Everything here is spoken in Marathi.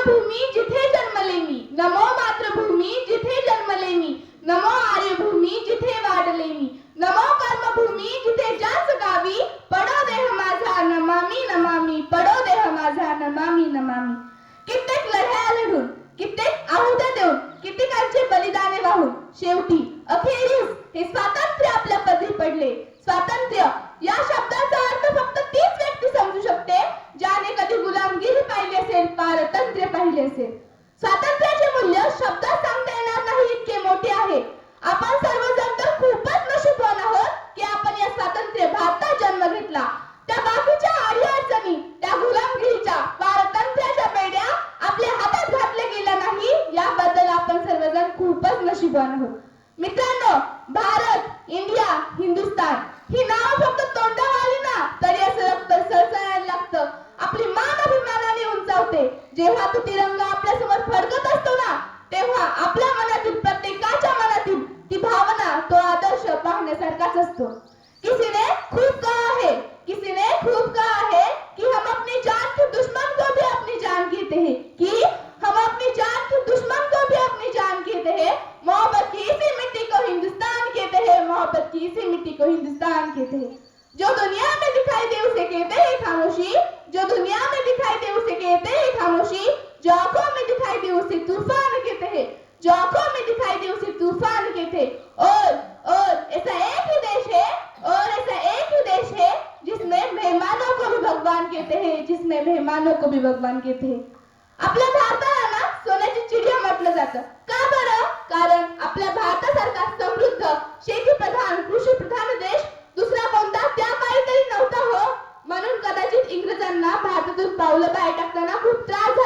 मातृभूमी जिथे जन्मले मी, नमो मातृभूमी जिथे जन्मले मी, नमो आर्यभूमी जिथे वाढले मी, नमो कर्मभूमी जिथे ज्याच गावी पडो देह माझा नमामि नमामि, पडो देह माझा नमामि नमामि. कित्येक लढ्या लढून, कित्येक आहुत्या देऊन, कित्येकांचे बलिदाने वाहून शेवटी अखेरीस हे स्वातंत्र्य आपल्या पदरी पडले. स्वातंत्र्य या शब्दाचा अर्थ फक्त तीच व्यक्ती समजू शकते ज्याने कधी गुलामगिरी पाहिली असेल, पारतंत्र्य पाहिले असेल. स्वातंत्र्याचे मूल्य शब्दात सांगता येणार नाही इतके मोठे आहे. आपण सर्वजण तर खूपच नशीबवान आहोत की आपण या स्वातंत्र्य भारतात जन्म घेतला. त्या बाकीच्या अडीअडचणी, त्या गुलामगिरीच्या, पारतंत्र्याच्या बेड्या आपल्या हातात घातल्या गेल्या नाही, याबद्दल आपण सर्वजण खूपच नशीबवान आहोत. मित्रांनो, भारत, इंडिया, हिंदुस्तान ही नाव फक्त तोंडावर आली ना तरी असं रक्त सळसळायला लागतं. आपली मान अभिमानाने उंचावते. जेव्हा तो तिरंगा आपल्या समोर फडकत असतो ना, तेव्हा आपल्या मनातील, प्रत्येकाच्या मनातील ती भावना, तो आदर्श पाहण्यासारखाच असतो. किसी ने खूब कहा है, किसी ने खूब कहा है कि हम अपनी जान के दुश्मन को भी अपनी जान कहते हैं, कि हम अपनी जान के दुश्मन को भी अपनी जान कहते हैं. मोहब्बत की इसी मिट्टी को हिंदुस्तान कहते हैं, मोहब्बत की इसी मिट्टी को हिंदुस्तान कहते हैं. जो दुनिया में दिखाई दे उसे कहते हैं खामोशी, जो दुनिया में दिखाई दे उसे कहते हैं खामोशी, जो आंखों में दिखाई दे उसे तूफान कहते हैं, जो आंखों में दिखाई दे उसे तूफान कहते हैं. और ऐसा एक ही देश है, और ऐसा एक ही देश है जिसमें मेहमानों को भी भगवान कहते हैं, जिसमें मेहमानों को भी भगवान कहते हैं. आपल्या भारताला ना सोन्याची चिडिया म्हटलं जातं. का बरं? कारण आपल्या भारतासारखा समृद्ध, शेती प्रधान, कृषी प्रधान देश दुसरा कोणता त्या काळी तरी नव्हता हो. म्हणून कदाचित इंग्रजांना भारतातून पावलं बाहेर टाकताना खूप त्रास